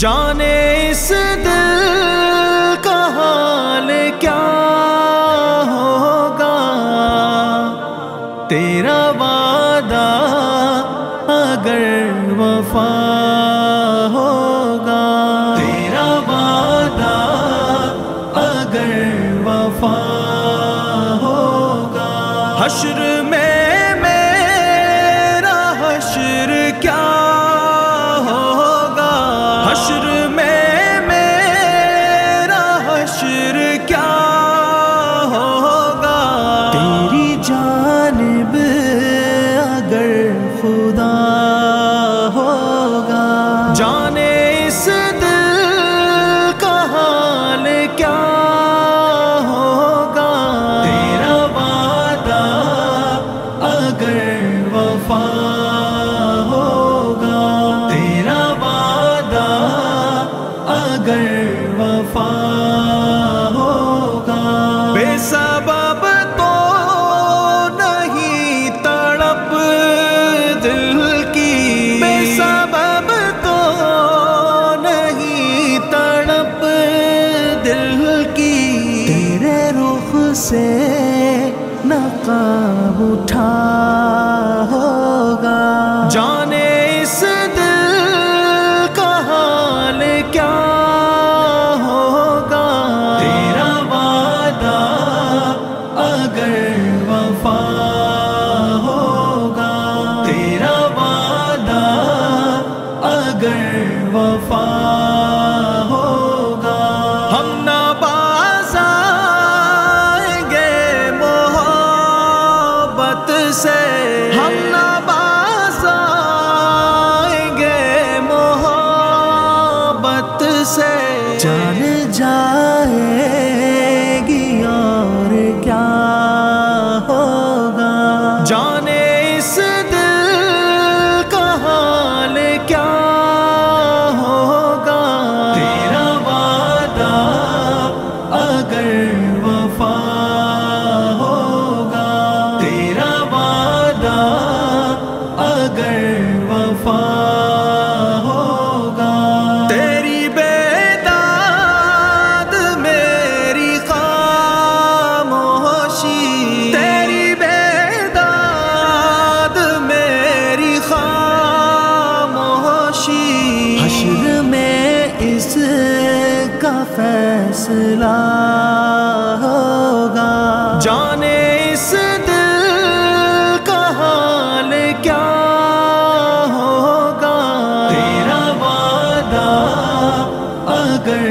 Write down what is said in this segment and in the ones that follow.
جانے اس دل کا حال کیا ہوگا، تیرا وعدہ اگر وفا ہوگا، تیرا وعدہ اگر وفا ہوگا، حشر میں میرا حشر کیا ہوگا، حشر میں میرا حشر کیا ہوگا، تیری جانب اگر خدا ہوگا، جانے اس دل کا حال کیا ہوگا، تیرا وعدہ اگر وفا ہوگا، تیرا وعدہ اگر وفا ہوگا، بے سبب تو نہیں تڑپ دل کی، بے سبب تو نہیں تڑپ دل کی، تیرے رخ سے نقاب اٹھا ہوگا، جانے اس دل کا حال کیا ہوگا، تیرا وعدہ اگر وفا ہوگا، تیرا وعدہ اگر وفا ہوگا، ہم نہ باز آئیں گے محبت سے، ہم نہ باز آئیں گے محبت سے، جان جائے گی اور کیا ہوگا، جانے اس دل کا حال کیا ہوگا، تیرا وعدہ اگر وفا ہوگا، تیرا وعدہ اگر وفا ہوگا، تیری بیداد میری خاموشی، تیری بیداد میری خاموشی، حشر میں اس کا فیصلہ ہوگا، جانے اس دل کا حال کیا ہوگا، تیرا وعدہ اگر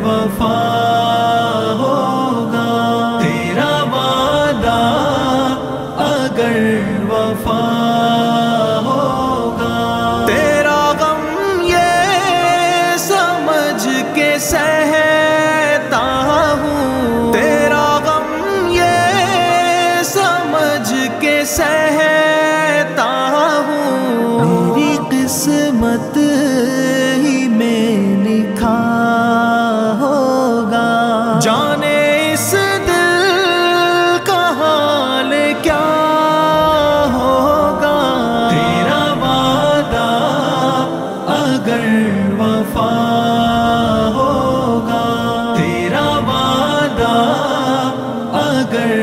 وفا ہوگا، تیرا وعدہ اگر وفا ہوگا، تیرا غم یہ سمجھ کے سہتا ہوں، تیرا غم یہ سمجھ کے سہتا ہوں، میری قسمت ہی میں لکھا ہوگا، جانے اس دل کا حال کیا ہوگا، تیرا وعدہ اگر وفا ہوگا، تیرا وعدہ اگر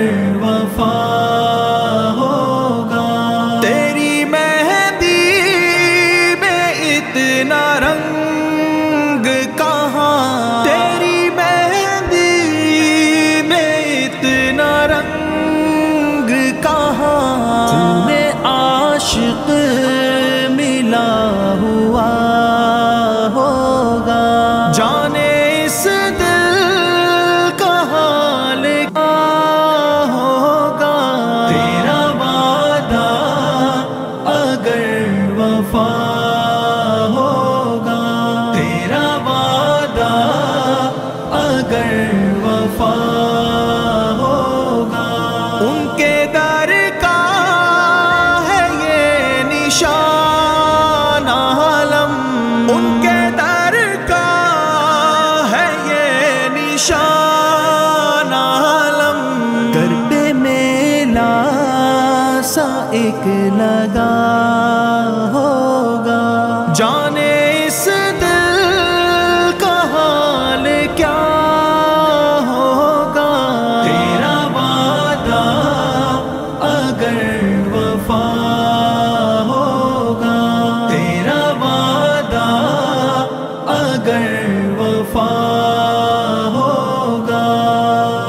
وفا ہوگا، تیری مہندی میں اتنا رنگ کہاں، تیری مہندی میں اتنا رنگ کہاں، تمہیں عاشق ملا ہوا ہوگا، جانے اس دل کا حال کیا ہوگا، تیرا وعدہ اگر وفا ہوگا، تیرا وعدہ اگر وفا ہوگا، ان کے در کا ہے یہ نشان عالم، ان کے در کا ہے یہ نشان عالم، گر پہ میلا سا ایک لگا ہوگا، جانے اس دل اگر وفا ہوگا، تیرا وعدہ اگر وفا ہوگا،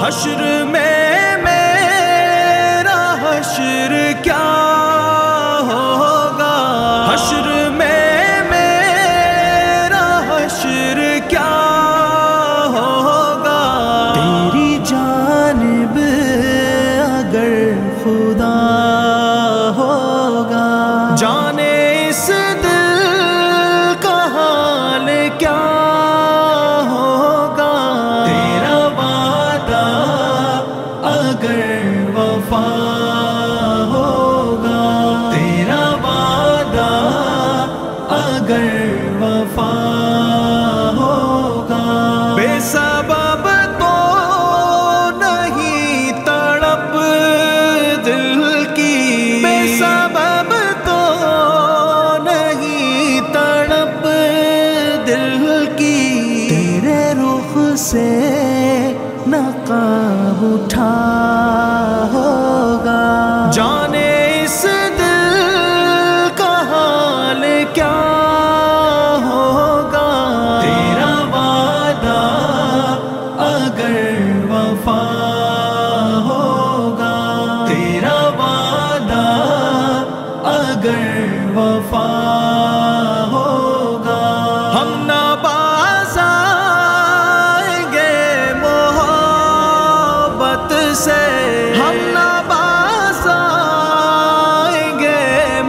حشر میں میرا حشر کیا ہوگا، حشر میں میرا حشر کیا ہوگا، تیری جانب اگر خدا ہوگا، جانے اس دل کا حال کیا ہوگا، تیرا وعدہ اگر وفا ہوگا، تیرا وعدہ اگر وفا ہوگا، بے سبب تو نہیں تڑپ دل کی، بے سبب تو نہیں تڑپ دل کی، تیرے رخ سے نقاب اٹھا ہوگا، جانے اس دل کا حال کیا ہوگا، تیرا وعدہ اگر وفا ہوگا، تیرا وعدہ اگر وفا ہوگا، ہم نہ باز آئیں گے محبت سے، ہم نہ باز آئیں گے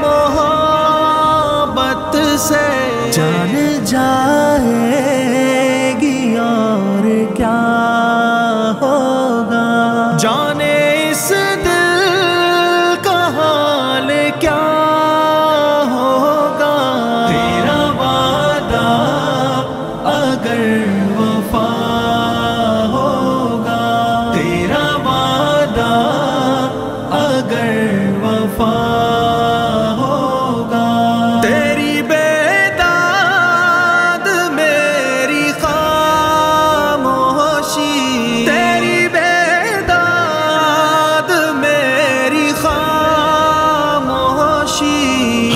محبت سے، جان جائے گی اور کیا ہوگا، جانے اس دل کا حال کیا ہوگا، تیرا وعدہ اگر وفا ہوگا، تیرا وعدہ اگر وفا ہوگا، تیری بیداد میری خاموشی، تیری بیداد میری خاموشی،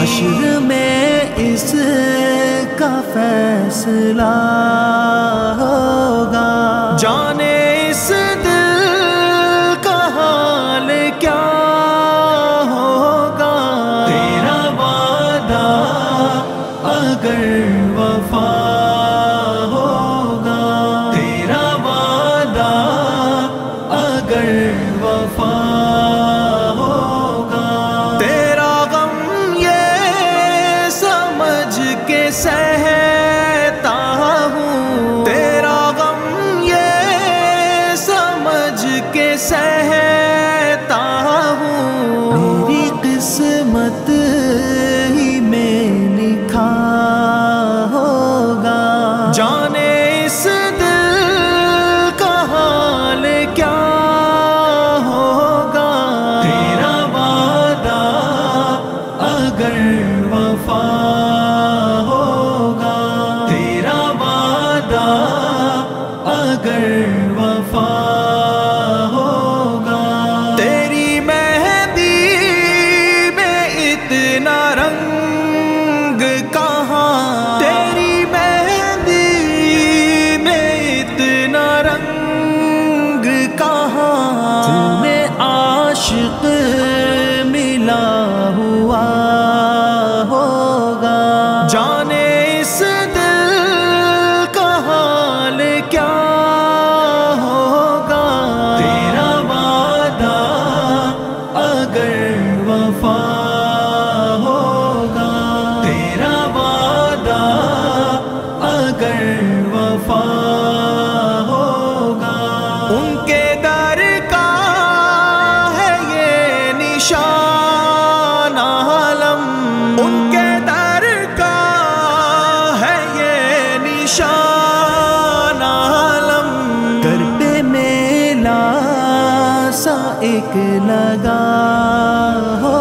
حشر میں اس کا فیصلہ ہوگا، جانے اس دل کا حال کیا ہوگا، تیرا وعدہ اگر وفا ہوگا، تیرا وعدہ اگر وفا ہوگا، تیرا غم یہ سمجھ کے سہتا ہوں، تیرا غم یہ سمجھ کے سہتا ہوں، میری قسمت ہی میں لکھا ہوگا، جانے اس دل کا حال کیا ہوگا، تیرا وعدہ اگر وفا ہوگا، تیرا وعدہ اگر وفا ہوگا، تیری مہندی میں اتنا رنگ کہاں، تیری مہندی میں اتنا رنگ کہاں، تمہیں عاشق ملا ہوا ہوگا، جانے اس دل کا حال کیا ہوگا، تیرا وعدہ اگر وفا ہوگا، تیرا وعدہ اگر وفا ہوگا، ان کے در کا ہے یہ نشان عالم، ان کے در کا ہے یہ نشان عالم، در پہ میلا سا ایک لگا ہو